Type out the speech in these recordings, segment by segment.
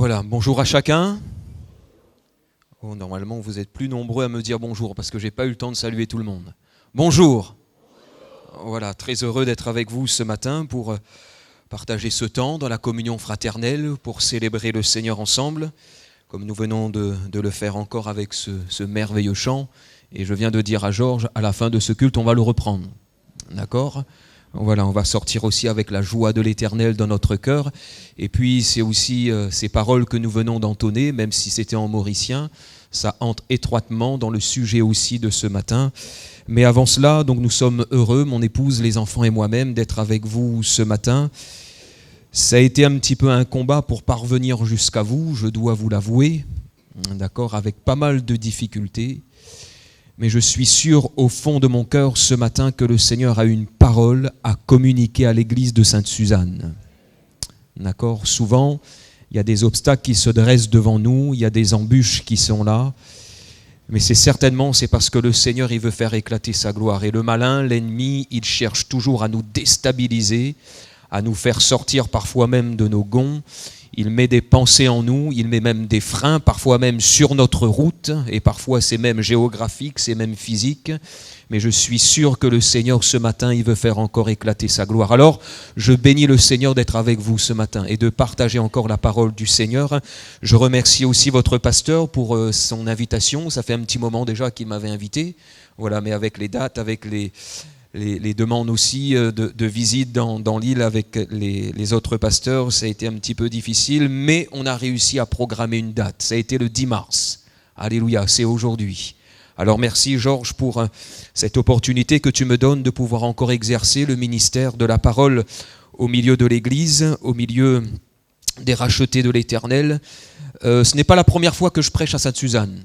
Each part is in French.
Voilà, bonjour à chacun. Oh, normalement, vous êtes plus nombreux à me dire bonjour parce que j'ai pas eu le temps de saluer tout le monde. Bonjour. Voilà, très heureux d'être avec vous ce matin pour partager ce temps dans la communion fraternelle, pour célébrer le Seigneur ensemble, comme nous venons de le faire encore avec ce merveilleux chant. Et je viens de dire à Georges, à la fin de ce culte, on va le reprendre. D'accord ? Voilà, on va sortir aussi avec la joie de l'Éternel dans notre cœur. Et puis, c'est aussi ces paroles que nous venons d'entonner, même si c'était en mauricien, ça entre étroitement dans le sujet aussi de ce matin. Mais avant cela, donc nous sommes heureux, mon épouse, les enfants et moi-même, d'être avec vous ce matin. Ça a été un petit peu un combat pour parvenir jusqu'à vous, je dois vous l'avouer, d'accord, avec pas mal de difficultés. Mais je suis sûr au fond de mon cœur ce matin que le Seigneur a une parole à communiquer à l'église de Sainte-Suzanne. D'accord ? Souvent, il y a des obstacles qui se dressent devant nous, il y a des embûches qui sont là. Mais c'est parce que le Seigneur, il veut faire éclater sa gloire. Et le malin, l'ennemi, il cherche toujours à nous déstabiliser, à nous faire sortir parfois même de nos gonds. Il met des pensées en nous, il met même des freins, parfois même sur notre route, et parfois c'est même géographique, c'est même physique. Mais je suis sûr que le Seigneur, ce matin, il veut faire encore éclater sa gloire. Alors, je bénis le Seigneur d'être avec vous ce matin et de partager encore la parole du Seigneur. Je remercie aussi votre pasteur pour son invitation. Ça fait un petit moment déjà qu'il m'avait invité. Voilà, mais avec les dates, avec les demandes aussi de visite dans l'île avec les autres pasteurs, ça a été un petit peu difficile, mais on a réussi à programmer une date. Ça a été le 10 mars. Alléluia, c'est aujourd'hui. Alors merci Georges pour cette opportunité que tu me donnes de pouvoir encore exercer le ministère de la parole au milieu de l'Église, au milieu des rachetés de l'Éternel. Ce n'est pas la première fois que je prêche à Sainte-Suzanne.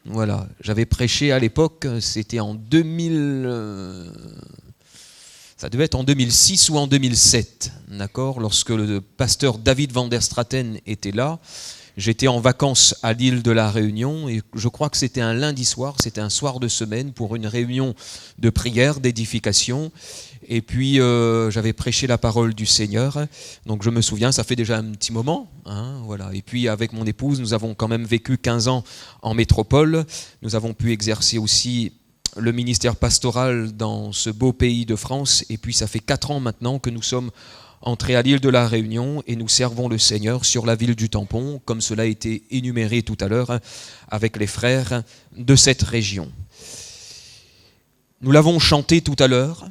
Voilà, j'avais prêché à l'époque, c'était en 2000, ça devait être en 2006 ou en 2007, d'accord, lorsque le pasteur David van der Straten était là. J'étais en vacances à l'île de la Réunion et je crois que c'était un lundi soir, c'était un soir de semaine pour une réunion de prière, d'édification. Et puis j'avais prêché la parole du Seigneur, donc je me souviens, ça fait déjà un petit moment, hein, voilà. Et puis avec mon épouse, nous avons quand même vécu 15 ans en métropole, nous avons pu exercer aussi le ministère pastoral dans ce beau pays de France, et puis ça fait 4 ans maintenant que nous sommes entrés à l'île de la Réunion et nous servons le Seigneur sur la ville du Tampon, comme cela a été énuméré tout à l'heure avec les frères de cette région. Nous l'avons chanté tout à l'heure.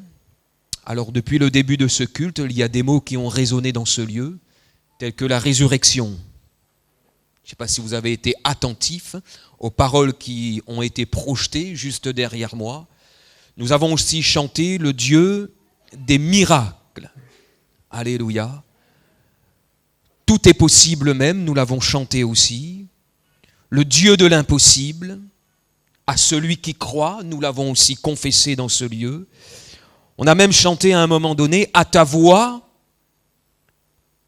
Alors depuis le début de ce culte, il y a des mots qui ont résonné dans ce lieu, tels que la résurrection. Je ne sais pas si vous avez été attentifs aux paroles qui ont été projetées juste derrière moi. Nous avons aussi chanté le Dieu des miracles. Alléluia. Tout est possible même, nous l'avons chanté aussi. Le Dieu de l'impossible, à celui qui croit, nous l'avons aussi confessé dans ce lieu. On a même chanté à un moment donné, à ta voix,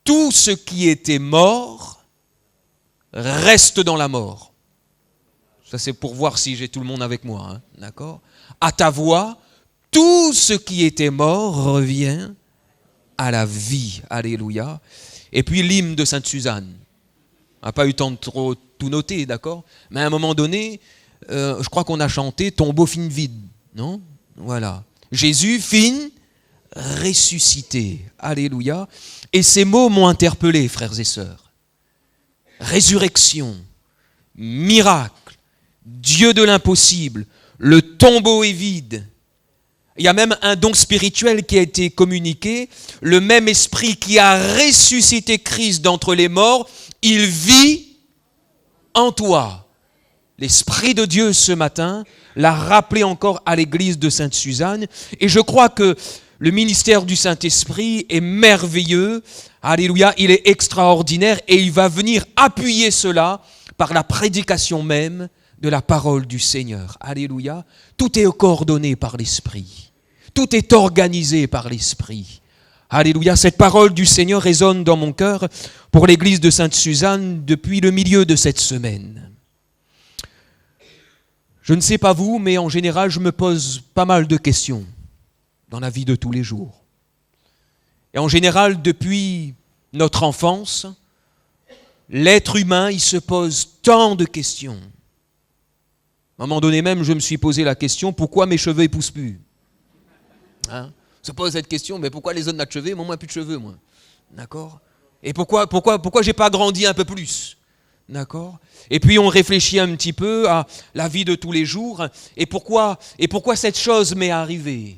tout ce qui était mort reste dans la mort. Ça c'est pour voir si j'ai tout le monde avec moi, hein, d'accord ? À ta voix, tout ce qui était mort revient à la vie. Alléluia. Et puis l'hymne de Sainte-Suzanne. On n'a pas eu le temps de trop tout noter, d'accord ? Mais à un moment donné, je crois qu'on a chanté tombeau fin vide, non ? Voilà. Jésus fin ressuscité. Alléluia. Et ces mots m'ont interpellé, frères et sœurs. Résurrection, miracle, Dieu de l'impossible, le tombeau est vide. Il y a même un don spirituel qui a été communiqué. Le même esprit qui a ressuscité Christ d'entre les morts, il vit en toi. L'Esprit de Dieu ce matin l'a rappelé encore à l'église de Sainte-Suzanne. Et je crois que le ministère du Saint-Esprit est merveilleux. Alléluia, il est extraordinaire et il va venir appuyer cela par la prédication même de la parole du Seigneur. Alléluia. Tout est coordonné par l'Esprit. Tout est organisé par l'Esprit. Alléluia. Cette parole du Seigneur résonne dans mon cœur pour l'église de Sainte-Suzanne depuis le milieu de cette semaine. Je ne sais pas vous, mais en général, je me pose pas mal de questions dans la vie de tous les jours. Et en général, depuis notre enfance, l'être humain, il se pose tant de questions. À un moment donné même, je me suis posé la question, pourquoi mes cheveux ne poussent plus? On se pose cette question, mais pourquoi les autres n'ont de cheveux, moi, plus de cheveux, moi? D'accord? Et pourquoi je n'ai pas grandi un peu plus? D'accord? Et puis on réfléchit un petit peu à la vie de tous les jours, et pourquoi cette chose m'est arrivée?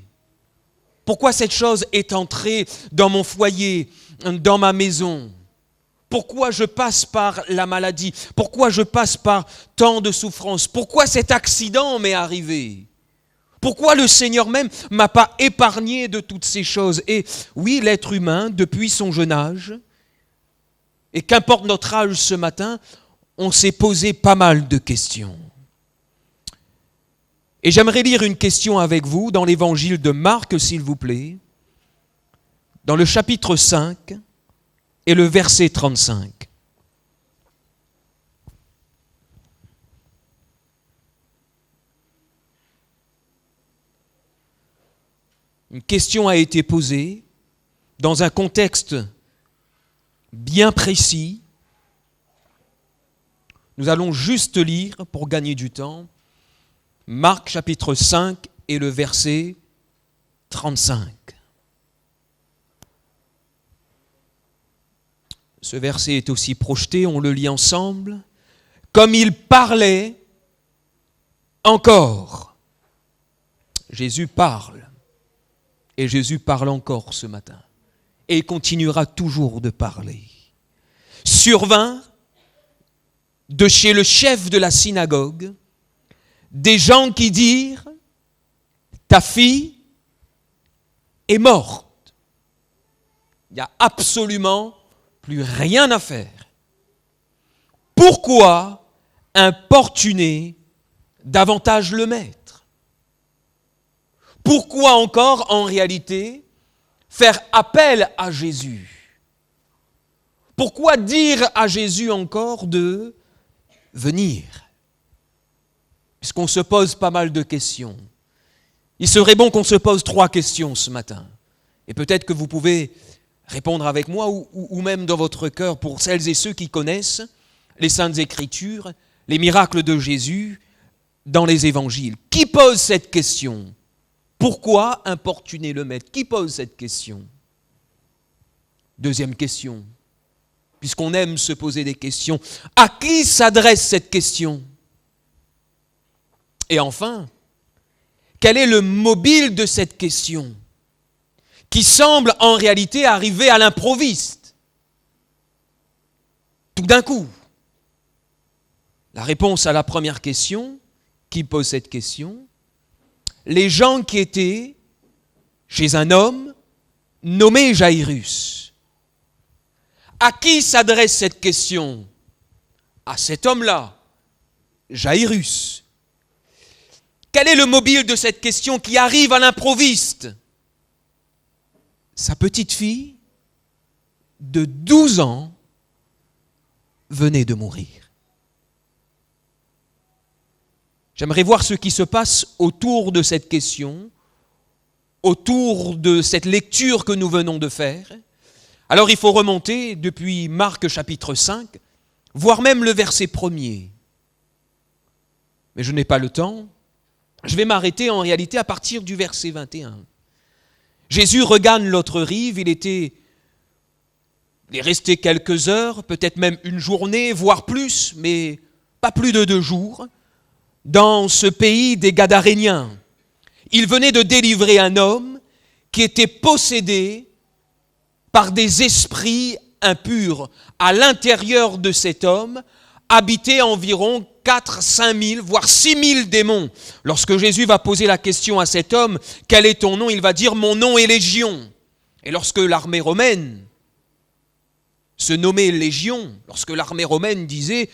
Pourquoi cette chose est entrée dans mon foyer, dans ma maison? Pourquoi je passe par la maladie? Pourquoi je passe par tant de souffrances? Pourquoi cet accident m'est arrivé? Pourquoi le Seigneur même ne m'a pas épargné de toutes ces choses? Et oui, l'être humain, depuis son jeune âge, et qu'importe notre âge ce matin, on s'est posé pas mal de questions. Et j'aimerais lire une question avec vous dans l'évangile de Marc, s'il vous plaît, dans le chapitre 5 et le verset 35. Une question a été posée dans un contexte bien précis. Nous allons juste lire, pour gagner du temps, Marc chapitre 5 et le verset 35. Ce verset est aussi projeté, on le lit ensemble. Comme il parlait encore. Jésus parle. Et Jésus parle encore ce matin. Et il continuera toujours de parler. Survint de chez le chef de la synagogue des gens qui dirent « Ta fille est morte. » Il n'y a absolument plus rien à faire. Pourquoi importuner davantage le maître? Pourquoi encore, en réalité, faire appel à Jésus? Pourquoi dire à Jésus encore de venir? Puisqu'on se pose pas mal de questions. Il serait bon qu'on se pose 3 questions ce matin. Et peut-être que vous pouvez répondre avec moi ou même dans votre cœur pour celles et ceux qui connaissent les Saintes Écritures, les miracles de Jésus dans les évangiles. Qui pose cette question? Pourquoi importuner le maître? Qui pose cette question? Deuxième question, puisqu'on aime se poser des questions, à qui s'adresse cette question? Et enfin, quel est le mobile de cette question qui semble en réalité arriver à l'improviste? Tout d'un coup. La réponse à la première question, qui pose cette question? Les gens qui étaient chez un homme nommé Jairus. À qui s'adresse cette question? À cet homme-là, Jairus. Quel est le mobile de cette question qui arrive à l'improviste? Sa petite fille de 12 ans venait de mourir. J'aimerais voir ce qui se passe autour de cette question, autour de cette lecture que nous venons de faire. Alors il faut remonter depuis Marc chapitre 5, voire même le verset 1er. Mais je n'ai pas le temps. Je vais m'arrêter en réalité à partir du verset 21. Jésus regagne l'autre rive, il est resté quelques heures, peut-être même une journée, voire plus, mais pas plus de 2 jours, dans ce pays des Gadaréniens. Il venait de délivrer un homme qui était possédé par des esprits impurs. À l'intérieur de cet homme habitaient environ 4-5 000, voire 6 000 démons. Lorsque Jésus va poser la question à cet homme, quel est ton nom? Il va dire, mon nom est Légion. Et lorsque l'armée romaine se nommait Légion, lorsque l'armée romaine disait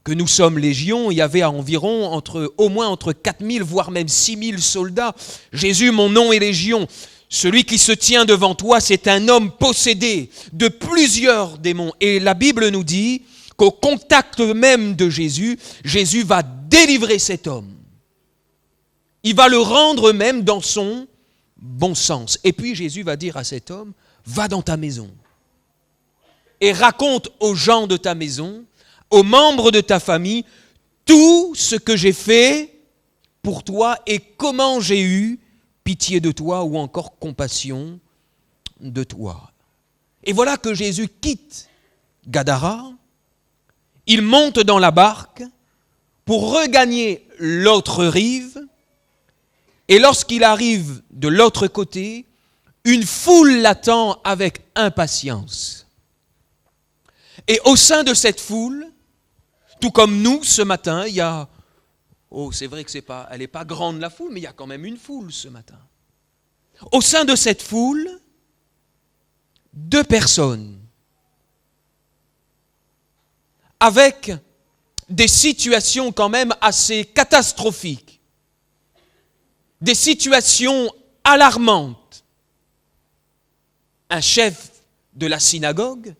que nous sommes Légion, il y avait environ au moins entre 4 000, voire même 6 000 soldats. Jésus, mon nom est Légion. Celui qui se tient devant toi, c'est un homme possédé de plusieurs démons. Et la Bible nous dit qu'au contact même de Jésus, Jésus va délivrer cet homme. Il va le rendre même dans son bon sens. Et puis Jésus va dire à cet homme, va dans ta maison et raconte aux gens de ta maison, aux membres de ta famille, tout ce que j'ai fait pour toi et comment j'ai eu pitié de toi ou encore compassion de toi. Et voilà que Jésus quitte Gadara, il monte dans la barque pour regagner l'autre rive, et lorsqu'il arrive de l'autre côté, une foule l'attend avec impatience. Et au sein de cette foule, tout comme nous ce matin, il y a, c'est vrai que elle n'est pas grande la foule, mais il y a quand même une foule ce matin. Au sein de cette foule, 2 personnes avec des situations quand même assez catastrophiques, des situations alarmantes. Un chef de la synagogue,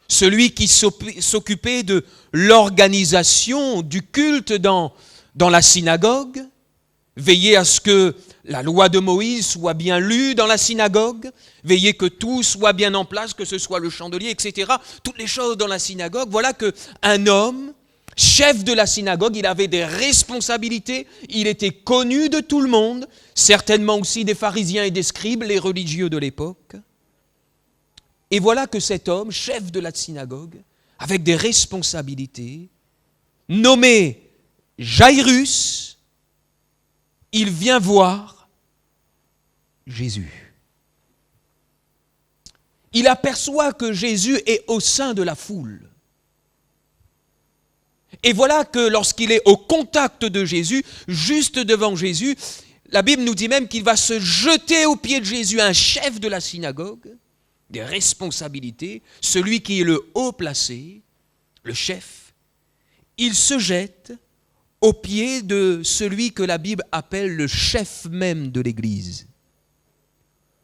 celui qui s'occupait de l'organisation du culte dans la synagogue, veiller à ce que la loi de Moïse soit bien lue dans la synagogue, veiller que tout soit bien en place, que ce soit le chandelier, etc. Toutes les choses dans la synagogue. Voilà qu'un homme, chef de la synagogue, il avait des responsabilités, il était connu de tout le monde, certainement aussi des pharisiens et des scribes, les religieux de l'époque. Et voilà que cet homme, chef de la synagogue, avec des responsabilités, nommé Jairus, il vient voir Jésus. Il aperçoit que Jésus est au sein de la foule. Et voilà que lorsqu'il est au contact de Jésus, juste devant Jésus, la Bible nous dit même qu'il va se jeter aux pieds de Jésus, un chef de la synagogue, des responsabilités, celui qui est le haut placé, le chef. Il se jette aux pieds de celui que la Bible appelle le chef même de l'Église.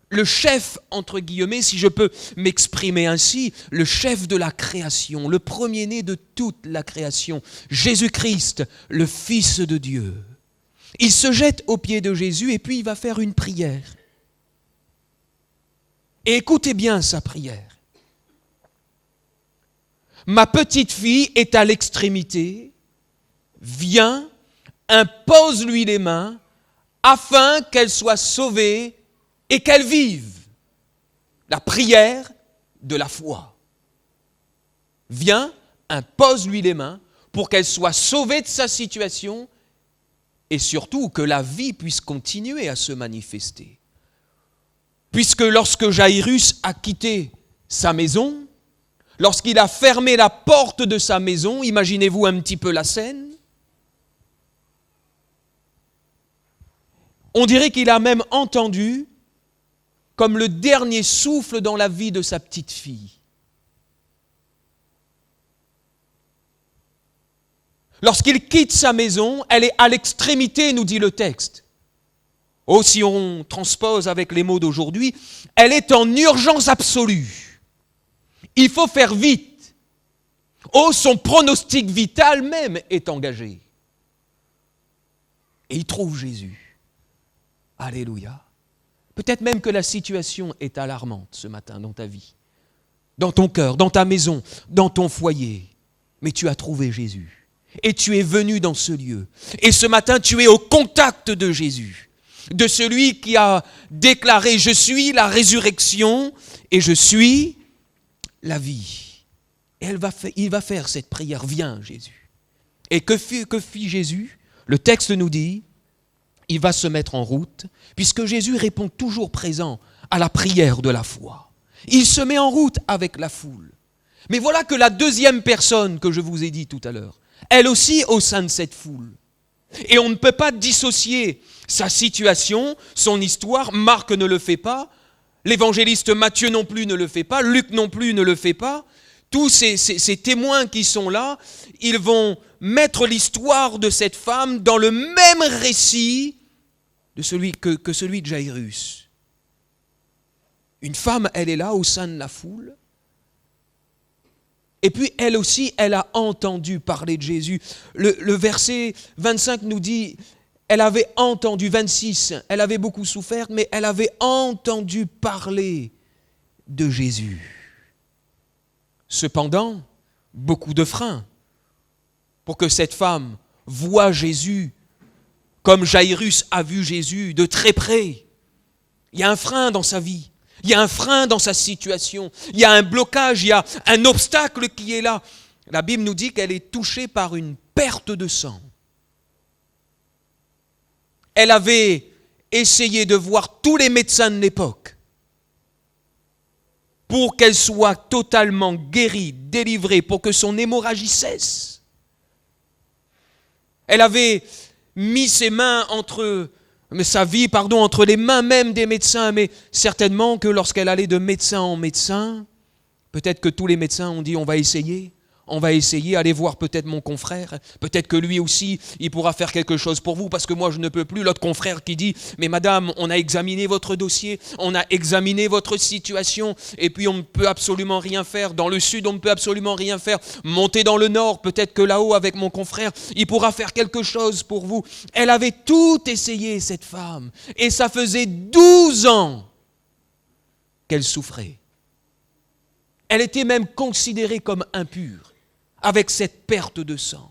Le chef, entre guillemets, si je peux m'exprimer ainsi, le chef de la création, le premier-né de toute la création, Jésus-Christ, le Fils de Dieu. Il se jette aux pieds de Jésus et puis il va faire une prière. Et écoutez bien sa prière. Ma petite fille est à l'extrémité, viens, impose-lui les mains, afin qu'elle soit sauvée et qu'elle vive. La prière de la foi. Viens, impose-lui les mains pour qu'elle soit sauvée de sa situation et surtout que la vie puisse continuer à se manifester. Puisque lorsque Jairus a quitté sa maison, lorsqu'il a fermé la porte de sa maison, imaginez-vous un petit peu la scène, on dirait qu'il a même entendu comme le dernier souffle dans la vie de sa petite fille. Lorsqu'il quitte sa maison, elle est à l'extrémité, nous dit le texte. Oh, si on transpose avec les mots d'aujourd'hui, elle est en urgence absolue. Il faut faire vite. Oh, son pronostic vital même est engagé. Et il trouve Jésus. Alléluia. Peut-être même que la situation est alarmante ce matin dans ta vie, dans ton cœur, dans ta maison, dans ton foyer. Mais tu as trouvé Jésus. Et tu es venu dans ce lieu. Et ce matin, tu es au contact de Jésus. De celui qui a déclaré « Je suis la résurrection et je suis la vie ». Et il va faire cette prière « Viens Jésus ». Et que fit Jésus ? Le texte nous dit, il va se mettre en route, puisque Jésus répond toujours présent à la prière de la foi. Il se met en route avec la foule. Mais voilà que la deuxième personne que je vous ai dit tout à l'heure, elle aussi au sein de cette foule. Et on ne peut pas dissocier sa situation, son histoire. Marc ne le fait pas, l'évangéliste Matthieu non plus ne le fait pas, Luc non plus ne le fait pas. Tous ces témoins qui sont là, ils vont mettre l'histoire de cette femme dans le même récit que celui de Jairus. Une femme, elle est là au sein de la foule. Et puis elle aussi, elle a entendu parler de Jésus. Le verset 25 nous dit, elle avait entendu, 26, elle avait beaucoup souffert, mais elle avait entendu parler de Jésus. cependant beaucoup de freins pour que cette femme voie Jésus comme Jairus a vu Jésus de très près. Il y a un frein dans sa vie, il y a un frein dans sa situation, il y a un blocage, il y a un obstacle qui est là. La Bible nous dit qu'elle est touchée par une perte de sang. Elle avait essayé de voir tous les médecins de l'époque pour qu'elle soit totalement guérie, délivrée, pour que son hémorragie cesse. Elle avait mis ses mains entre les mains même des médecins, mais certainement que lorsqu'elle allait de médecin en médecin, peut-être que tous les médecins ont dit on va essayer, allez voir peut-être mon confrère, peut-être que lui aussi, il pourra faire quelque chose pour vous, parce que moi je ne peux plus. L'autre confrère qui dit, mais madame, on a examiné votre dossier, on a examiné votre situation, et puis on ne peut absolument rien faire. Dans le sud, on ne peut absolument rien faire. Montez dans le nord, peut-être que là-haut, avec mon confrère, il pourra faire quelque chose pour vous. Elle avait tout essayé, cette femme, et ça faisait 12 ans qu'elle souffrait. Elle était même considérée comme impure, avec cette perte de sang.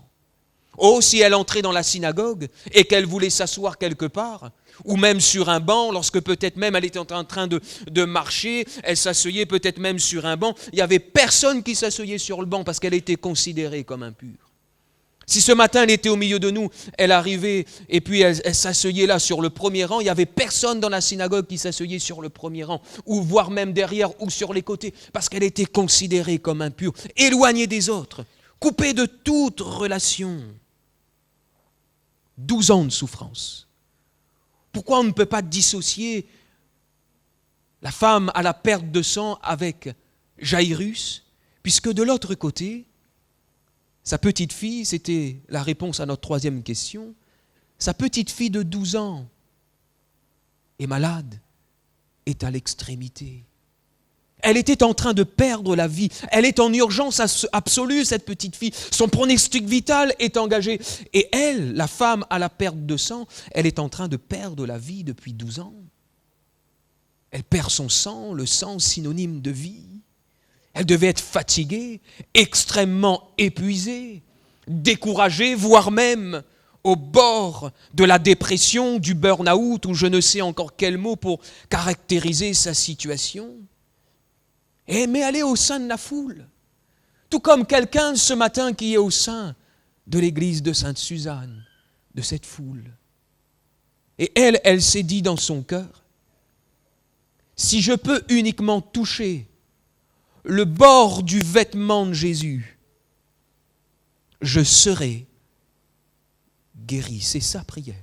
Oh, si elle entrait dans la synagogue et qu'elle voulait s'asseoir quelque part, ou même sur un banc, lorsque peut-être même elle était en train de marcher, elle s'asseyait peut-être même sur un banc, il n'y avait personne qui s'asseyait sur le banc parce qu'elle était considérée comme impure. Si ce matin elle était au milieu de nous, elle arrivait et puis elle s'asseyait là sur le premier rang, il n'y avait personne dans la synagogue qui s'asseyait sur le premier rang, ou voire même derrière ou sur les côtés, parce qu'elle était considérée comme impure, éloignée des autres, coupée de toute relation. 12 ans de souffrance. Pourquoi on ne peut pas dissocier la femme à la perte de sang avec Jairus, puisque de l'autre côté, sa petite fille, c'était la réponse à notre troisième question, sa petite fille de 12 ans est malade, est à l'extrémité. Elle était en train de perdre la vie. Elle est en urgence absolue, cette petite fille. Son pronostic vital est engagé. Et elle, la femme à la perte de sang, elle est en train de perdre la vie depuis 12 ans. Elle perd son sang, le sang synonyme de vie. Elle devait être fatiguée, extrêmement épuisée, découragée, voire même au bord de la dépression, du burn-out, ou je ne sais encore quel mot pour caractériser sa situation. Mais elle est au sein de la foule, tout comme quelqu'un ce matin qui est au sein de l'église de Sainte-Suzanne, de cette foule. Et elle s'est dit dans son cœur, si je peux uniquement toucher le bord du vêtement de Jésus, je serai guéri. C'est sa prière.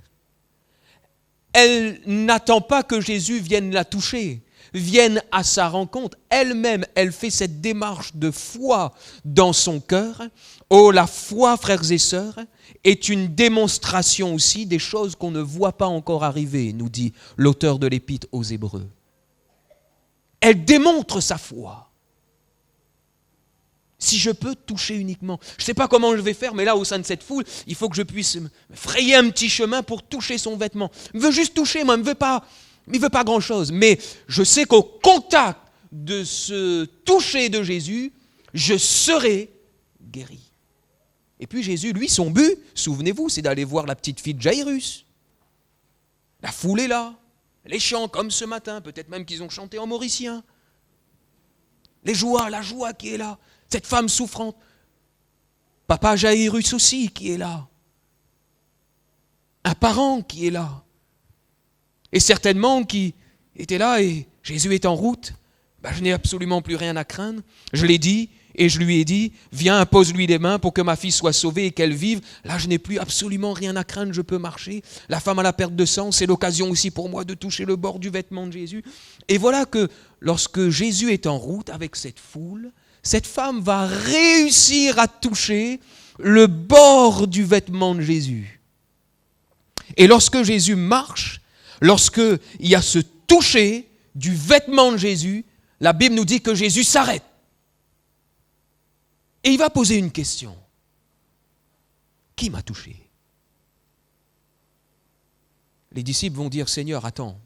Elle n'attend pas que Jésus vienne la toucher, vienne à sa rencontre. Elle-même, elle fait cette démarche de foi dans son cœur. Oh, la foi, frères et sœurs, est une démonstration aussi des choses qu'on ne voit pas encore arriver, nous dit l'auteur de l'Épître aux Hébreux. Elle démontre sa foi. Si je peux toucher uniquement, je ne sais pas comment je vais faire, mais là, au sein de cette foule, il faut que je puisse me frayer un petit chemin pour toucher son vêtement. Il me veut juste toucher, moi, il ne veut pas grand-chose. Mais je sais qu'au contact de ce toucher de Jésus, je serai guéri. Et puis Jésus, lui, son but, souvenez-vous, c'est d'aller voir la petite fille de Jairus. La foule est là, les chants comme ce matin, peut-être même qu'ils ont chanté en mauricien. La joie qui est là. Cette femme souffrante. Papa Jairus aussi qui est là. Un parent qui est là. Et certainement qui était là et Jésus est en route. Je n'ai absolument plus rien à craindre. Je l'ai dit et je lui ai dit, viens, impose-lui les mains pour que ma fille soit sauvée et qu'elle vive. Là, je n'ai plus absolument rien à craindre, je peux marcher. La femme à la perte de sang, c'est l'occasion aussi pour moi de toucher le bord du vêtement de Jésus. Et voilà que lorsque Jésus est en route avec cette foule, cette femme va réussir à toucher le bord du vêtement de Jésus. Et lorsque Jésus marche, lorsqu'il y a ce toucher du vêtement de Jésus, la Bible nous dit que Jésus s'arrête. Et il va poser une question. Qui m'a touché? Les disciples vont dire, Seigneur, attends.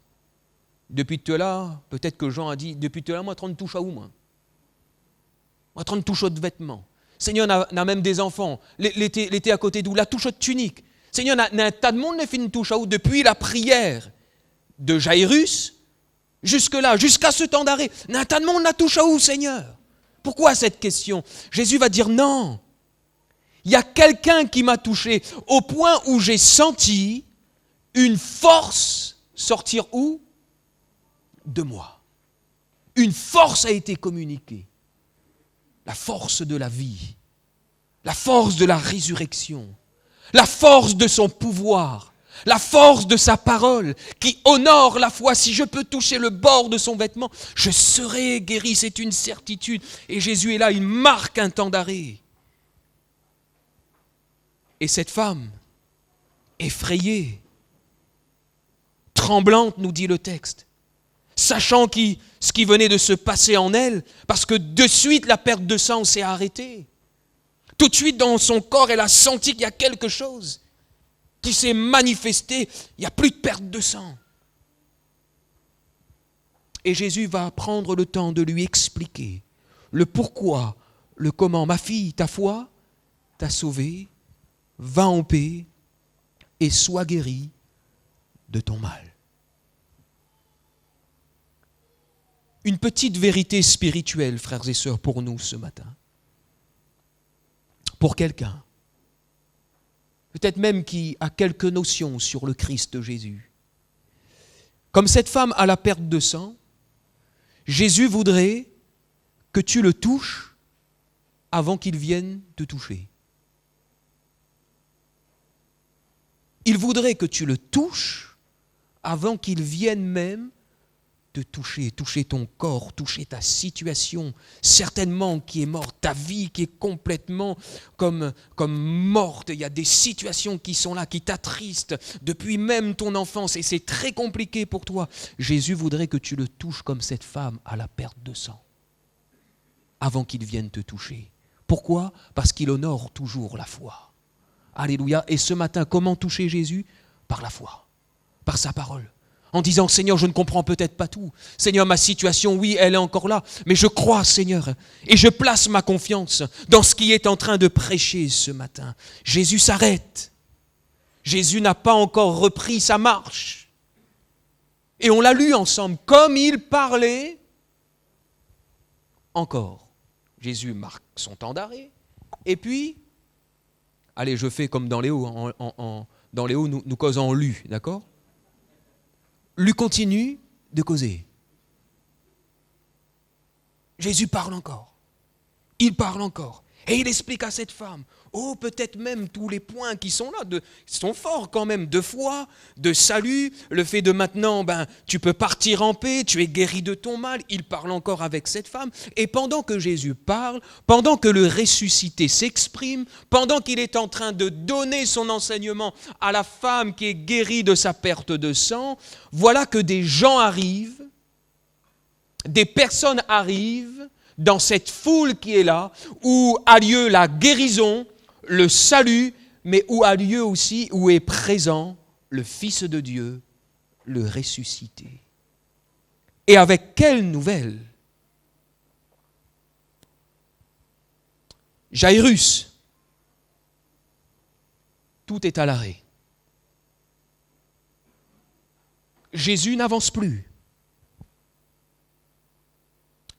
Depuis tout là, peut-être que Jean a dit, depuis tout là, moi, tu me touches à où, moi? On va prendre une touche de vêtements. Seigneur, n'a même des enfants. L'été à côté d'où la touche de tunique. Seigneur, n'a un tas de monde qui fait une touche à où depuis la prière de Jairus jusque-là, jusqu'à ce temps d'arrêt. N'a un tas de monde la touche à où, Seigneur? Pourquoi cette question? Jésus va dire non. Il y a quelqu'un qui m'a touché au point où j'ai senti une force sortir où? De moi. Une force a été communiquée. La force de la vie, la force de la résurrection, la force de son pouvoir, la force de sa parole qui honore la foi. Si je peux toucher le bord de son vêtement, je serai guéri, c'est une certitude. Et Jésus est là, il marque un temps d'arrêt. Et cette femme, effrayée, tremblante, nous dit le texte, sachant ce qui venait de se passer en elle, parce que de suite la perte de sang s'est arrêtée. Tout de suite dans son corps, elle a senti qu'il y a quelque chose qui s'est manifesté, il n'y a plus de perte de sang. Et Jésus va prendre le temps de lui expliquer le pourquoi, le comment. Ma fille, ta foi t'a sauvée, va en paix et sois guérie de ton mal. Une petite vérité spirituelle, frères et sœurs, pour nous ce matin. Pour quelqu'un, peut-être même qui a quelques notions sur le Christ Jésus. Comme cette femme à la perte de sang, Jésus voudrait que tu le touches avant qu'il vienne te toucher. Il voudrait que tu le touches avant qu'il vienne même te toucher ton corps, toucher ta situation, certainement qui est morte, ta vie qui est complètement comme morte. Il y a des situations qui sont là, qui t'attristent depuis même ton enfance et c'est très compliqué pour toi. Jésus voudrait que tu le touches comme cette femme à la perte de sang, avant qu'il vienne te toucher. Pourquoi? Parce qu'il honore toujours la foi. Alléluia. Et ce matin, comment toucher Jésus? Par la foi, par sa parole. En disant, Seigneur, je ne comprends peut-être pas tout. Seigneur, ma situation, oui, elle est encore là. Mais je crois, Seigneur, et je place ma confiance dans ce qui est en train de prêcher ce matin. Jésus s'arrête. Jésus n'a pas encore repris sa marche. Et on l'a lu ensemble. Comme il parlait, encore. Jésus marque son temps d'arrêt. Et puis, allez, je fais comme dans Léo. Dans Léo, nous causons en lu, d'accord? Lui continue de causer. Jésus parle encore. Il parle encore. Et il explique à cette femme, peut-être même tous les points qui sont là, sont forts quand même, de foi, de salut, le fait de maintenant, tu peux partir en paix, tu es guéri de ton mal. Il parle encore avec cette femme. Et pendant que Jésus parle, pendant que le ressuscité s'exprime, pendant qu'il est en train de donner son enseignement à la femme qui est guérie de sa perte de sang, voilà que des gens arrivent, des personnes arrivent, dans cette foule qui est là, où a lieu la guérison, le salut, mais où a lieu aussi, où est présent le Fils de Dieu, le ressuscité. Et avec quelle nouvelle? Jairus, tout est à l'arrêt. Jésus n'avance plus.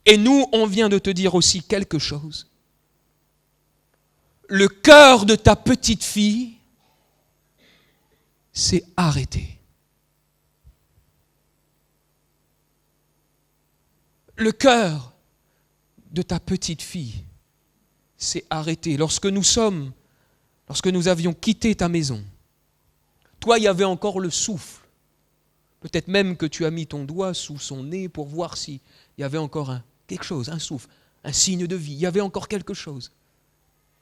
Et nous, on vient de te dire aussi quelque chose. Le cœur de ta petite fille s'est arrêté. Le cœur de ta petite fille s'est arrêté. Lorsque nous avions quitté ta maison, toi, il y avait encore le souffle. Peut-être même que tu as mis ton doigt sous son nez pour voir s'il y avait encore quelque chose, un souffle, un signe de vie. Il y avait encore quelque chose.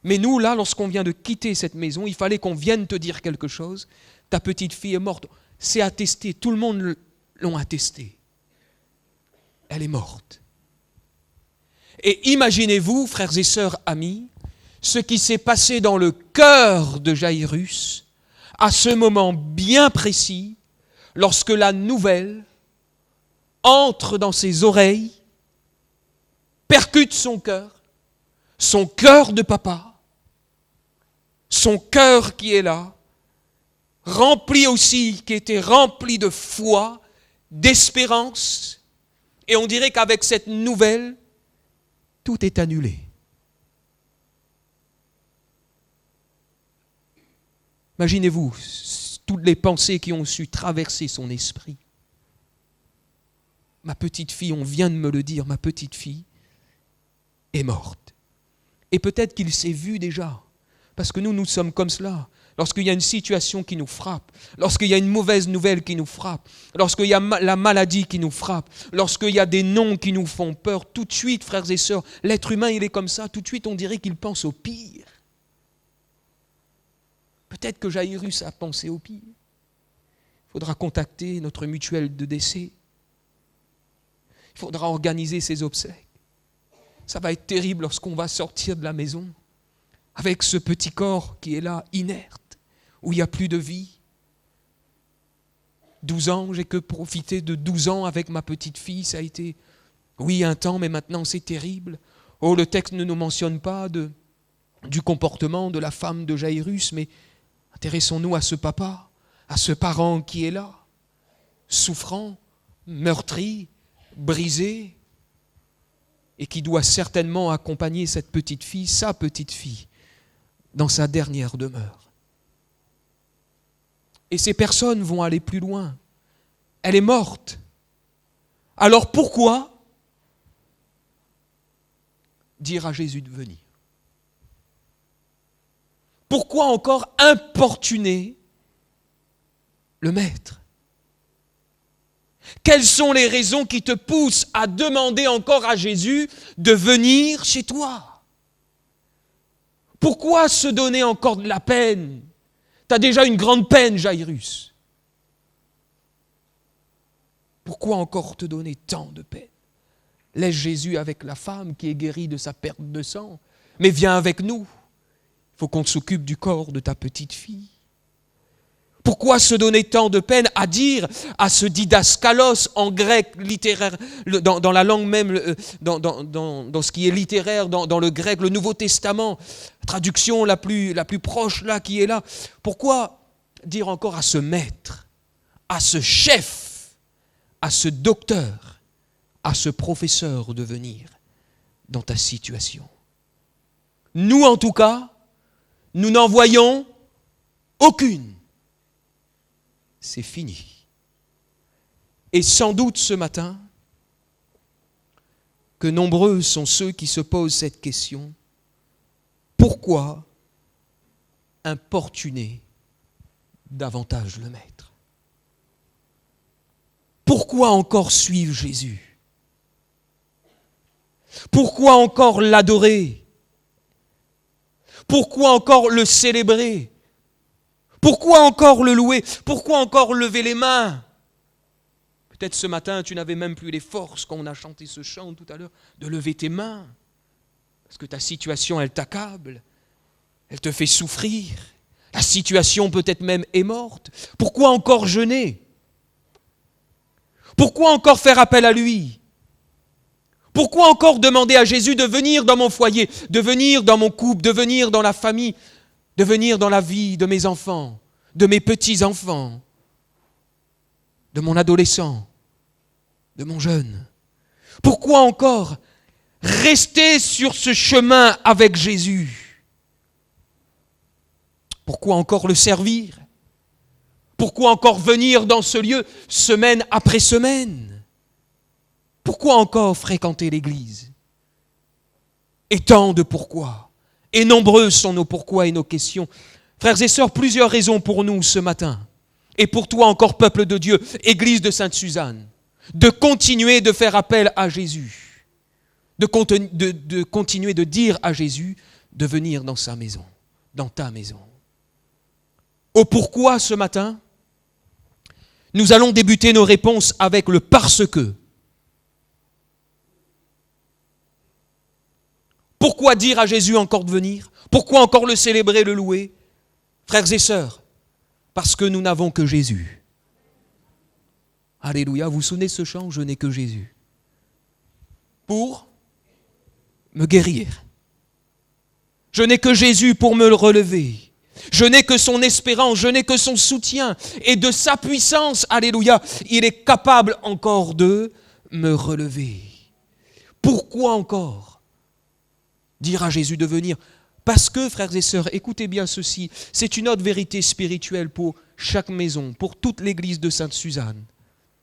Mais nous, là, lorsqu'on vient de quitter cette maison, il fallait qu'on vienne te dire quelque chose. Ta petite fille est morte. C'est attesté. Tout le monde l'ont attesté. Elle est morte. Et imaginez-vous, frères et sœurs, amis, ce qui s'est passé dans le cœur de Jairus à ce moment bien précis, lorsque la nouvelle entre dans ses oreilles, percute son cœur, son cœur de papa, son cœur qui est là, rempli aussi, qui était rempli de foi, d'espérance. Et on dirait qu'avec cette nouvelle, tout est annulé. Imaginez-vous toutes les pensées qui ont su traverser son esprit. Ma petite fille, on vient de me le dire, ma petite fille est morte. Et peut-être qu'il s'est vu déjà, parce que nous sommes comme cela. Lorsqu'il y a une situation qui nous frappe, lorsqu'il y a une mauvaise nouvelle qui nous frappe, lorsqu'il y a la maladie qui nous frappe, lorsqu'il y a des noms qui nous font peur, tout de suite, frères et sœurs, l'être humain, il est comme ça, tout de suite, on dirait qu'il pense au pire. Peut-être que Jairus a pensé au pire. Il faudra contacter notre mutuelle de décès. Il faudra organiser ses obsèques. Ça va être terrible lorsqu'on va sortir de la maison avec ce petit corps qui est là, inerte, où il n'y a plus de vie. 12 ans, j'ai que profité de 12 ans avec ma petite fille, ça a été, oui, un temps, mais maintenant c'est terrible. Oh, le texte ne nous mentionne pas du comportement de la femme de Jairus, mais intéressons-nous à ce papa, à ce parent qui est là, souffrant, meurtri, brisé, et qui doit certainement accompagner cette petite fille, sa petite fille, dans sa dernière demeure. Et ces personnes vont aller plus loin. Elle est morte. Alors pourquoi dire à Jésus de venir? Pourquoi encore importuner le Maître? Quelles sont les raisons qui te poussent à demander encore à Jésus de venir chez toi? Pourquoi se donner encore de la peine? Tu as déjà une grande peine, Jairus. Pourquoi encore te donner tant de peine? Laisse Jésus avec la femme qui est guérie de sa perte de sang. Mais viens avec nous. Il faut qu'on s'occupe du corps de ta petite fille. Pourquoi se donner tant de peine à dire à ce didaskalos en grec littéraire, dans la langue même, dans ce qui est littéraire, dans le grec, le Nouveau Testament, la traduction la plus proche là, qui est là. Pourquoi dire encore à ce maître, à ce chef, à ce docteur, à ce professeur de venir dans ta situation? Nous, en tout cas, nous n'en voyons aucune. C'est fini. Et sans doute ce matin, que nombreux sont ceux qui se posent cette question. Pourquoi importuner davantage le Maître? Pourquoi encore suivre Jésus? Pourquoi encore l'adorer? Pourquoi encore le célébrer? Pourquoi encore le louer? Pourquoi encore lever les mains? Peut-être ce matin, tu n'avais même plus les forces, quand on a chanté ce chant tout à l'heure, de lever tes mains. Parce que ta situation, elle t'accable. Elle te fait souffrir. La situation peut-être même est morte. Pourquoi encore jeûner? Pourquoi encore faire appel à lui? Pourquoi encore demander à Jésus de venir dans mon foyer, de venir dans mon couple, de venir dans la famille, de venir dans la vie de mes enfants, de mes petits-enfants, de mon adolescent, de mon jeune? Pourquoi encore rester sur ce chemin avec Jésus? Pourquoi encore le servir? Pourquoi encore venir dans ce lieu semaine après semaine? Pourquoi encore fréquenter l'église? Et tant de pourquoi. Et nombreux sont nos pourquoi et nos questions. Frères et sœurs, plusieurs raisons pour nous ce matin. Et pour toi encore, peuple de Dieu, Église de Sainte-Suzanne, de continuer de faire appel à Jésus. De continuer de dire à Jésus de venir dans sa maison, dans ta maison. Au pourquoi ce matin, nous allons débuter nos réponses avec le parce que. Pourquoi dire à Jésus encore de venir? Pourquoi encore le célébrer, le louer? Frères et sœurs, parce que nous n'avons que Jésus. Alléluia, vous vous souvenez de ce chant? Je n'ai que Jésus. Pour me guérir, Je n'ai que Jésus pour me le relever. Je n'ai que son espérance, je n'ai que son soutien. Et de sa puissance, alléluia, il est capable encore de me relever. Pourquoi encore dire à Jésus de venir? Parce que, frères et sœurs, écoutez bien ceci, c'est une autre vérité spirituelle pour chaque maison, pour toute l'église de Sainte-Suzanne.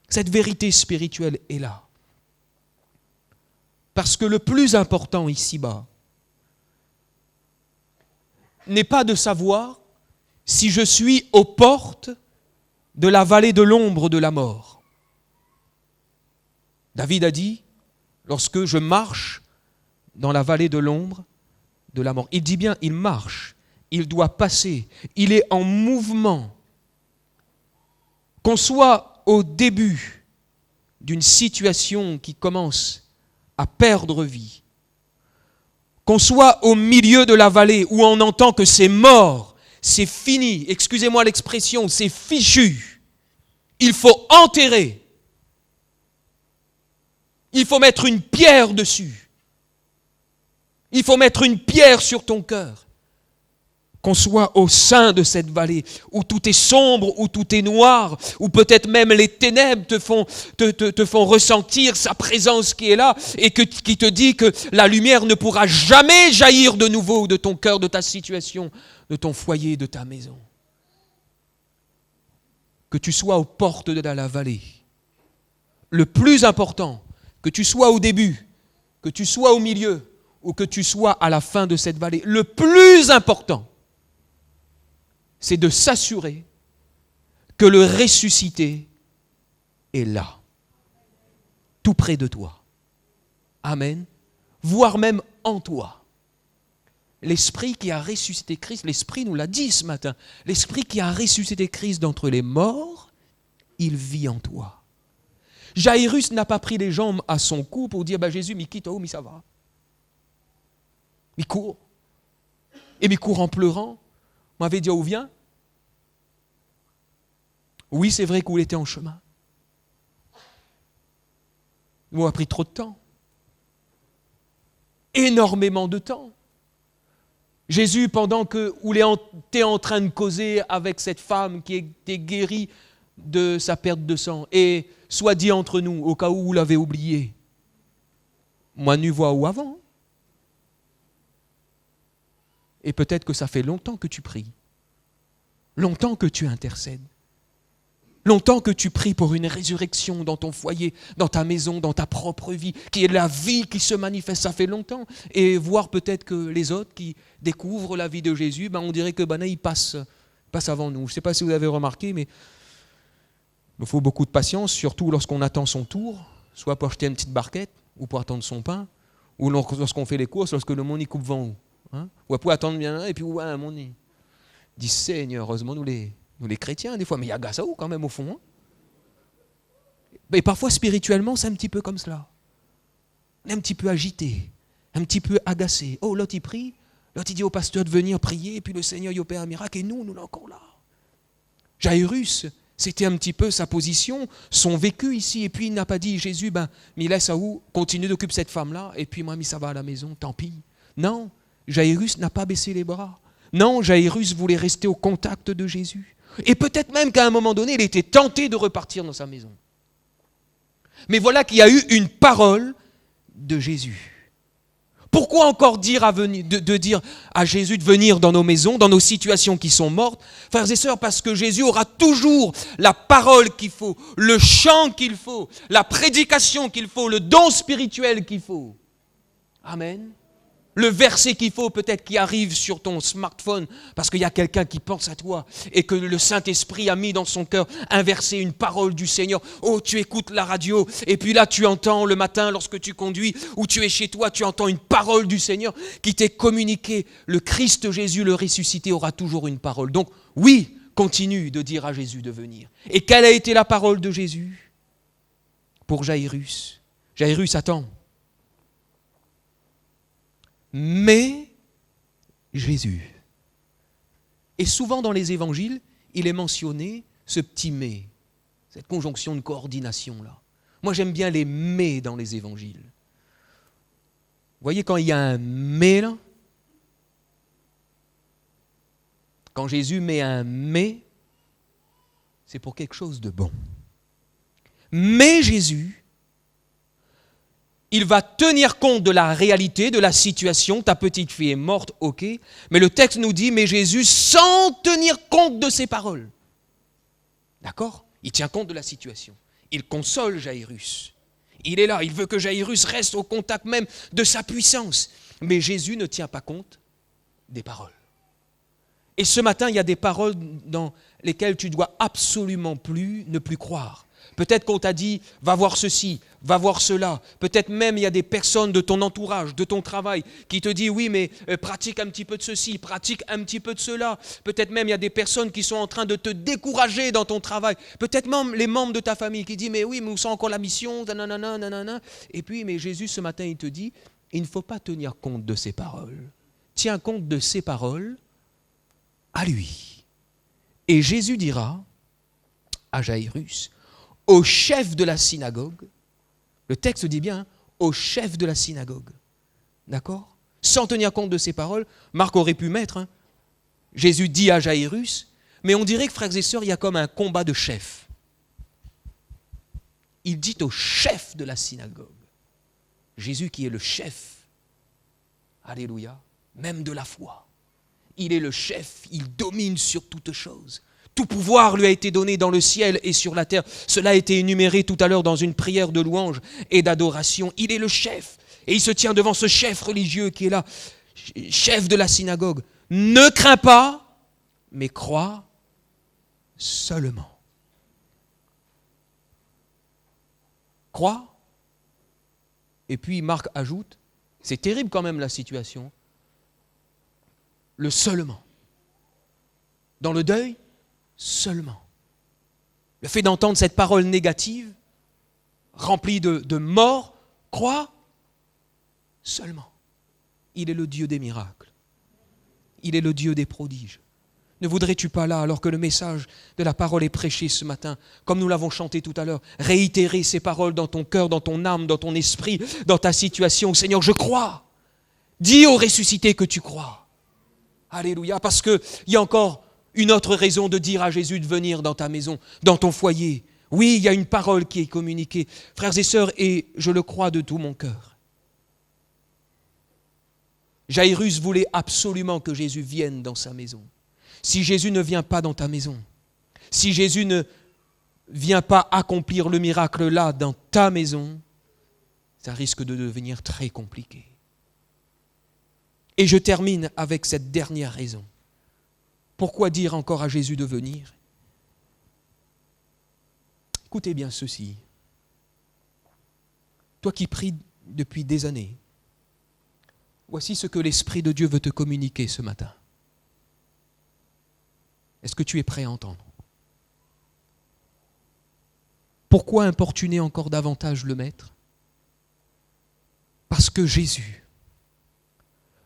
Cette vérité spirituelle est là. Parce que le plus important ici-bas n'est pas de savoir si je suis aux portes de la vallée de l'ombre de la mort. David a dit, lorsque je marche dans la vallée de l'ombre de la mort, il dit bien, il marche, il doit passer, il est en mouvement. Qu'on soit au début d'une situation qui commence à perdre vie, qu'on soit au milieu de la vallée où on entend que c'est mort, c'est fini, excusez-moi l'expression, c'est fichu, il faut enterrer, il faut mettre une pierre dessus, il faut mettre une pierre sur ton cœur. Qu'on soit au sein de cette vallée, où tout est sombre, où tout est noir, où peut-être même les ténèbres te font ressentir sa présence qui est là, et qui te dit que la lumière ne pourra jamais jaillir de nouveau de ton cœur, de ta situation, de ton foyer, de ta maison. Que tu sois aux portes de la vallée. Le plus important, que tu sois au début, que tu sois au milieu, ou que tu sois à la fin de cette vallée, le plus important, c'est de s'assurer que le ressuscité est là, tout près de toi. Amen. Voire même en toi. L'Esprit qui a ressuscité Christ, l'Esprit nous l'a dit ce matin, l'Esprit qui a ressuscité Christ d'entre les morts, il vit en toi. Jairus n'a pas pris les jambes à son cou pour dire, Jésus, mais quitte, mais ça va. Il court. Et il court en pleurant. On m'avait dit, où vient? Oui, c'est vrai qu'il était en chemin. Il m'a pris trop de temps. Énormément de temps. Jésus, pendant que il était en train de causer avec cette femme qui était guérie de sa perte de sang, et soit dit entre nous, au cas où vous l'avez oublié, moi nu vois où avant. Et peut-être que ça fait longtemps que tu pries, longtemps que tu intercèdes, longtemps que tu pries pour une résurrection dans ton foyer, dans ta maison, dans ta propre vie, qui est la vie qui se manifeste, ça fait longtemps. Et voir peut-être que les autres qui découvrent la vie de Jésus, on dirait que il passe avant nous. Je ne sais pas si vous avez remarqué, mais il faut beaucoup de patience, surtout lorsqu'on attend son tour, soit pour acheter une petite barquette, ou pour attendre son pain, ou lorsqu'on fait les courses, lorsque le monde y coupe vent. Ou pour attendre bien, et puis un monde y dit Seigneur, heureusement nous les chrétiens, des fois, mais il y a Gassaou quand même au fond. Et parfois, spirituellement, c'est un petit peu comme cela. On est un petit peu agité, un petit peu agacé. Oh, l'autre il prie, l'autre il dit au pasteur de venir prier, et puis le Seigneur il opère un miracle, et nous sommes encore là. Jairus, c'était un petit peu sa position, son vécu ici, et puis il n'a pas dit Jésus, mais laisse à où, continue d'occuper cette femme-là, et puis moi, ça va à la maison, tant pis. Non, Jairus n'a pas baissé les bras. Non, Jairus voulait rester au contact de Jésus. Et peut-être même qu'à un moment donné, il était tenté de repartir dans sa maison. Mais voilà qu'il y a eu une parole de Jésus. Pourquoi encore dire à Jésus de venir dans nos maisons, dans nos situations qui sont mortes? Frères et sœurs, parce que Jésus aura toujours la parole qu'il faut, le chant qu'il faut, la prédication qu'il faut, le don spirituel qu'il faut. Amen. Le verset qu'il faut peut-être qui arrive sur ton smartphone parce qu'il y a quelqu'un qui pense à toi et que le Saint-Esprit a mis dans son cœur un verset, une parole du Seigneur. Oh, tu écoutes la radio et puis là tu entends le matin lorsque tu conduis ou tu es chez toi, tu entends une parole du Seigneur qui t'est communiquée. Le Christ Jésus, le ressuscité, aura toujours une parole. Donc oui, continue de dire à Jésus de venir. Et quelle a été la parole de Jésus pour Jairus? Jairus, attends. Mais Jésus. Et souvent dans les évangiles, il est mentionné ce petit mais, cette conjonction de coordination-là. Moi j'aime bien les mais dans les évangiles. Vous voyez quand il y a un mais là, Quand Jésus met un « mais », c'est pour quelque chose de bon. Mais Jésus, il va tenir compte de la réalité, de la situation. Ta petite fille est morte, ok. Mais le texte nous dit, mais Jésus, sans tenir compte de ses paroles. D'accord ? Il tient compte de la situation. Il console Jaïrus. Il est là, il veut que Jaïrus reste au contact même de sa puissance. Mais Jésus ne tient pas compte des paroles. Et ce matin, il y a des paroles dans lesquelles tu dois absolument ne plus croire. Peut-être qu'on t'a dit, va voir ceci, va voir cela. Peut-être même il y a des personnes de ton entourage, de ton travail, qui te disent, oui, mais pratique un petit peu de ceci, pratique un petit peu de cela. Peut-être même il y a des personnes qui sont en train de te décourager dans ton travail. Peut-être même les membres de ta famille qui disent, mais oui, mais où sont encore la mission, nanana, nanana. Et puis, mais Jésus, ce matin, il te dit, il ne faut pas tenir compte de ces paroles. Tiens compte de ces paroles à lui. Et Jésus dira à Jaïrus, au chef de la synagogue, le texte dit bien, au chef de la synagogue, d'accord ? Sans tenir compte de ces paroles, Marc aurait pu mettre, Jésus dit à Jaïrus, mais on dirait que, frères et sœurs, il y a comme un combat de chefs. Il dit au chef de la synagogue, Jésus qui est le chef, alléluia, même de la foi. Il est le chef, il domine sur toute chose. Tout pouvoir lui a été donné dans le ciel et sur la terre. Cela a été énuméré tout à l'heure dans une prière de louange et d'adoration. Il est le chef. Et il se tient devant ce chef religieux qui est là, chef de la synagogue. Ne crains pas, mais crois seulement. Crois. Et puis Marc ajoute, c'est terrible quand même la situation, le seulement. Dans le deuil, seulement. Le fait d'entendre cette parole négative, remplie de mort, crois seulement. Il est le Dieu des miracles. Il est le Dieu des prodiges. Ne voudrais-tu pas là, alors que le message de la parole est prêché ce matin, comme nous l'avons chanté tout à l'heure, réitérer ces paroles dans ton cœur, dans ton âme, dans ton esprit, dans ta situation. Seigneur, je crois. Dis au ressuscité que tu crois. Alléluia, parce qu'il y a encore une autre raison de dire à Jésus de venir dans ta maison, dans ton foyer. Oui, il y a une parole qui est communiquée. Frères et sœurs, et je le crois de tout mon cœur. Jaïrus voulait absolument que Jésus vienne dans sa maison. Si Jésus ne vient pas dans ta maison, si Jésus ne vient pas accomplir le miracle là, dans ta maison, ça risque de devenir très compliqué. Et je termine avec cette dernière raison. Pourquoi dire encore à Jésus de venir ? Écoutez bien ceci. Toi qui pries depuis des années, voici ce que l'Esprit de Dieu veut te communiquer ce matin. Est-ce que tu es prêt à entendre ? Pourquoi importuner encore davantage le Maître ? Parce que Jésus,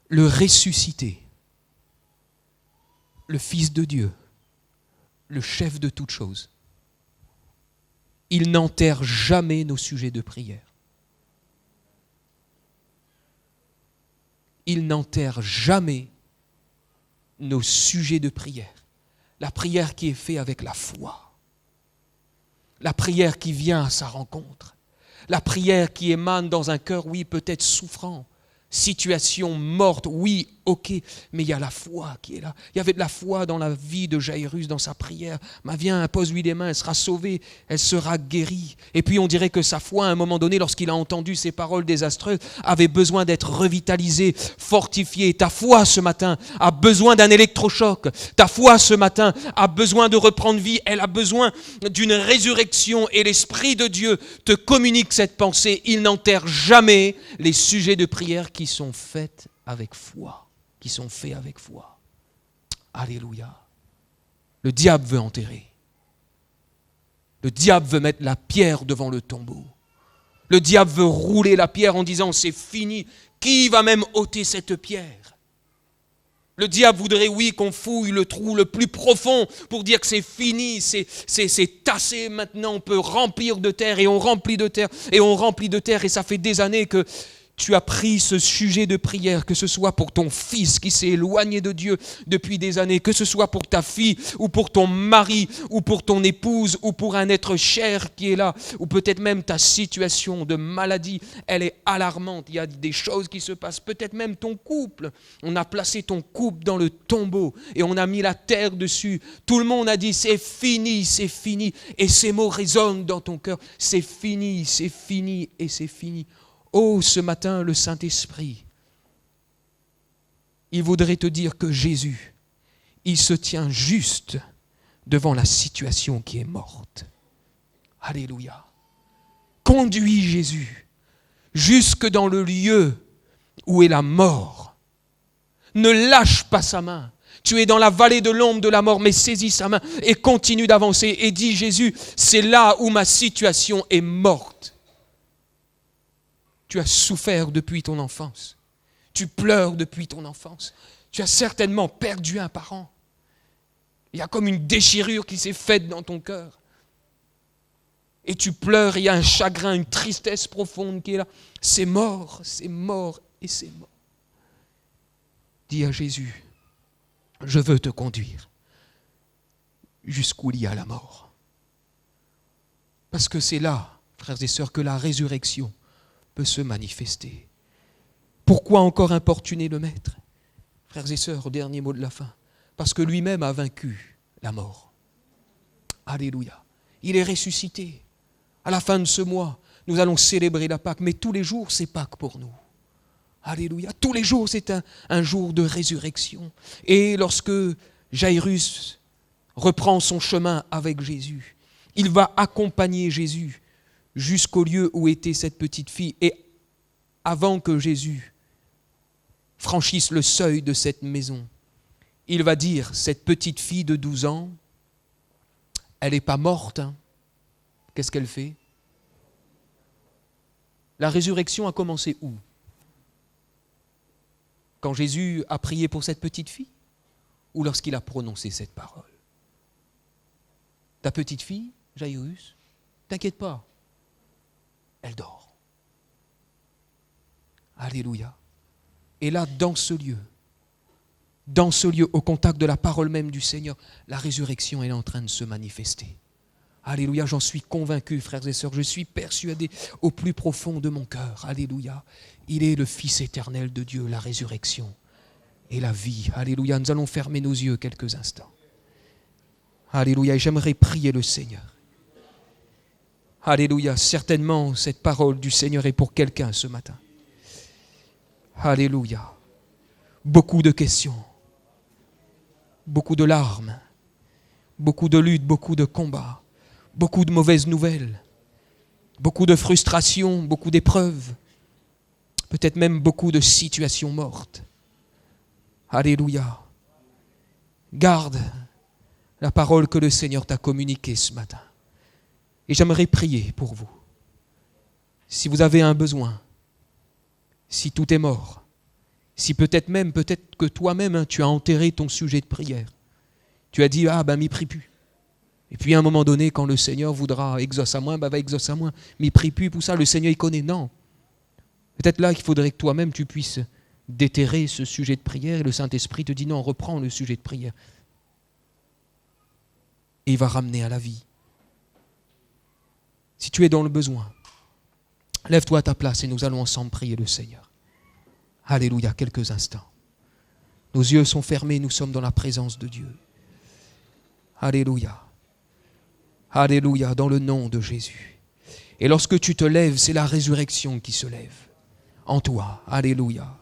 le ressuscité, le Fils de Dieu, le chef de toutes choses, il n'enterre jamais nos sujets de prière. Il n'enterre jamais nos sujets de prière. La prière qui est faite avec la foi. La prière qui vient à sa rencontre. La prière qui émane dans un cœur, oui, peut-être souffrant. Situation morte, oui, ok, mais il y a la foi qui est là. Il y avait de la foi dans la vie de Jaïrus, dans sa prière. Viens, impose-lui les mains, elle sera sauvée, elle sera guérie. Et puis on dirait que sa foi, à un moment donné, lorsqu'il a entendu ces paroles désastreuses, avait besoin d'être revitalisée, fortifiée. Ta foi ce matin a besoin d'un électrochoc. Ta foi ce matin a besoin de reprendre vie. Elle a besoin d'une résurrection. Et l'Esprit de Dieu te communique cette pensée. Il n'enterre jamais les sujets de prière qui sont faits avec foi, qui sont faits avec foi. Alléluia. Le diable veut enterrer. Le diable veut mettre la pierre devant le tombeau. Le diable veut rouler la pierre en disant c'est fini. Qui va même ôter cette pierre ? Le diable voudrait, oui, qu'on fouille le trou le plus profond pour dire que c'est fini, c'est tassé maintenant, on peut remplir de terre et on remplit de terre et on remplit de terre et ça fait des années que tu as pris ce sujet de prière, que ce soit pour ton fils qui s'est éloigné de Dieu depuis des années, que ce soit pour ta fille, ou pour ton mari, ou pour ton épouse, ou pour un être cher qui est là, ou peut-être même ta situation de maladie, elle est alarmante, il y a des choses qui se passent, peut-être même ton couple, on a placé ton couple dans le tombeau, et on a mis la terre dessus, tout le monde a dit c'est fini, et ces mots résonnent dans ton cœur, c'est fini, et c'est fini. Oh, ce matin, le Saint-Esprit, il voudrait te dire que Jésus, il se tient juste devant la situation qui est morte. Alléluia. Conduis Jésus jusque dans le lieu où est la mort. Ne lâche pas sa main. Tu es dans la vallée de l'ombre de la mort, mais saisis sa main et continue d'avancer. Et dis, Jésus, c'est là où ma situation est morte. Tu as souffert depuis ton enfance. Tu pleures depuis ton enfance. Tu as certainement perdu un parent. Il y a comme une déchirure qui s'est faite dans ton cœur. Et tu pleures, il y a un chagrin, une tristesse profonde qui est là. C'est mort, et c'est mort. Dis à Jésus, je veux te conduire jusqu'où il y a la mort. Parce que c'est là, frères et sœurs, que la résurrection peut se manifester. Pourquoi encore importuner le Maître? Frères et sœurs, dernier mot de la fin. Parce que lui-même a vaincu la mort. Alléluia. Il est ressuscité. À la fin de ce mois, nous allons célébrer la Pâque, mais tous les jours, c'est Pâque pour nous. Alléluia. Tous les jours, c'est un jour de résurrection. Et lorsque Jairus reprend son chemin avec Jésus, il va accompagner Jésus jusqu'au lieu où était cette petite fille. Et avant que Jésus franchisse le seuil de cette maison, il va dire, cette petite fille de 12 ans, elle n'est pas morte. Hein. Qu'est-ce qu'elle fait? La résurrection a commencé où? Quand Jésus a prié pour cette petite fille? Ou lorsqu'il a prononcé cette parole? Ta petite fille, Jairus, t'inquiète pas, elle dort. Alléluia. Et là, dans ce lieu, au contact de la parole même du Seigneur, la résurrection est en train de se manifester. Alléluia, j'en suis convaincu, frères et sœurs, je suis persuadé au plus profond de mon cœur. Alléluia, il est le Fils éternel de Dieu, la résurrection et la vie. Alléluia, nous allons fermer nos yeux quelques instants. Alléluia, et j'aimerais prier le Seigneur. Alléluia, certainement cette parole du Seigneur est pour quelqu'un ce matin. Alléluia, beaucoup de questions, beaucoup de larmes, beaucoup de luttes, beaucoup de combats, beaucoup de mauvaises nouvelles, beaucoup de frustrations, beaucoup d'épreuves, peut-être même beaucoup de situations mortes. Alléluia. Garde la parole que le Seigneur t'a communiquée ce matin. Et j'aimerais prier pour vous. Si vous avez un besoin, si tout est mort, si peut-être que toi-même, tu as enterré ton sujet de prière. Tu as dit, m'y prie plus. Et puis à un moment donné, quand le Seigneur voudra exauce à moi, va exauce à moi. M'y prie plus, pour ça, le Seigneur, il connaît. Non. Peut-être là qu'il faudrait que toi-même, tu puisses déterrer ce sujet de prière et le Saint-Esprit te dit, non, reprends le sujet de prière. Et il va ramener à la vie. Si tu es dans le besoin, lève-toi à ta place et nous allons ensemble prier le Seigneur. Alléluia, quelques instants. Nos yeux sont fermés, nous sommes dans la présence de Dieu. Alléluia. Alléluia, dans le nom de Jésus. Et lorsque tu te lèves, c'est la résurrection qui se lève en toi. Alléluia.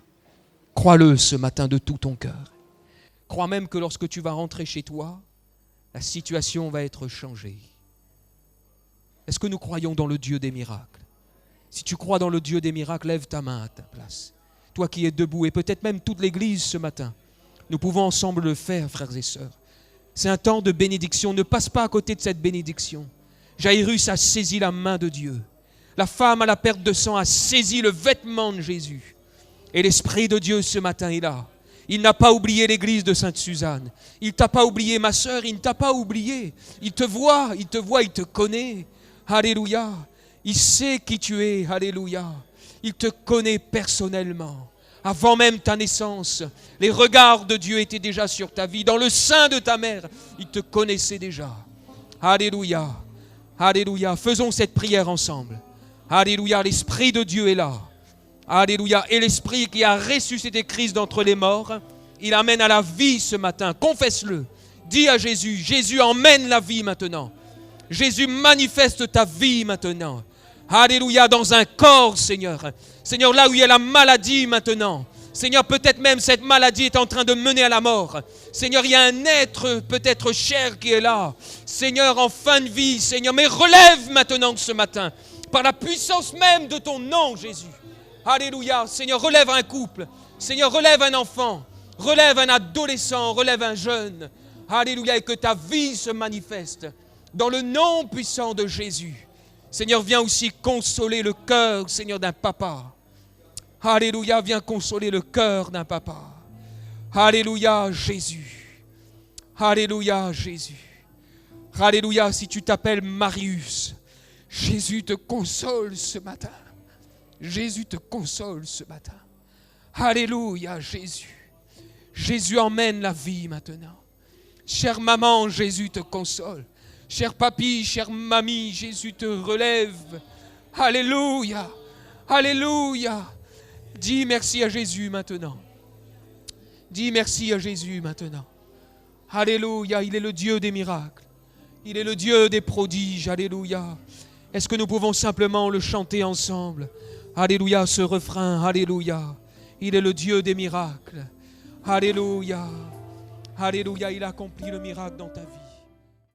Crois-le ce matin de tout ton cœur. Crois même que lorsque tu vas rentrer chez toi, la situation va être changée. Est-ce que nous croyons dans le Dieu des miracles? Si tu crois dans le Dieu des miracles, lève ta main à ta place. Toi qui es debout, et peut-être même toute l'Église ce matin, nous pouvons ensemble le faire, frères et sœurs. C'est un temps de bénédiction. Ne passe pas à côté de cette bénédiction. Jairus a saisi la main de Dieu. La femme à la perte de sang a saisi le vêtement de Jésus. Et l'Esprit de Dieu ce matin est là. Il n'a pas oublié l'église de Sainte-Suzanne. Il ne t'a pas oublié, ma sœur, il ne t'a pas oublié. Il te voit, il te connaît. Alléluia. Il sait qui tu es. Alléluia. Il te connaît personnellement. Avant même ta naissance, les regards de Dieu étaient déjà sur ta vie. Dans le sein de ta mère, il te connaissait déjà. Alléluia. Alléluia. Faisons cette prière ensemble. Alléluia. L'Esprit de Dieu est là. Alléluia. Et l'Esprit qui a ressuscité Christ d'entre les morts, il amène à la vie ce matin. Confesse-le. Dis à Jésus, Jésus emmène la vie maintenant. Jésus manifeste ta vie maintenant. Alléluia, dans un corps, Seigneur. Seigneur, là où il y a la maladie maintenant. Seigneur, peut-être même cette maladie est en train de mener à la mort. Seigneur, il y a un être peut-être cher qui est là. Seigneur, en fin de vie, Seigneur, mais relève maintenant ce matin. Par la puissance même de ton nom, Jésus. Alléluia, Seigneur, relève un couple. Seigneur, relève un enfant. Relève un adolescent, relève un jeune. Alléluia, et que ta vie se manifeste. Dans le nom puissant de Jésus. Seigneur, viens aussi consoler le cœur, Seigneur, d'un papa. Alléluia, viens consoler le cœur d'un papa. Alléluia, Jésus. Alléluia, Jésus. Alléluia, si tu t'appelles Marius, Jésus te console ce matin. Jésus te console ce matin. Alléluia, Jésus. Jésus emmène la vie maintenant. Chère maman, Jésus te console. Cher papy, chère mamie, Jésus te relève. Alléluia. Alléluia. Dis merci à Jésus maintenant. Dis merci à Jésus maintenant. Alléluia. Il est le Dieu des miracles. Il est le Dieu des prodiges. Alléluia. Est-ce que nous pouvons simplement le chanter ensemble? Alléluia, ce refrain. Alléluia. Il est le Dieu des miracles. Alléluia. Alléluia. Il a accompli le miracle dans ta vie.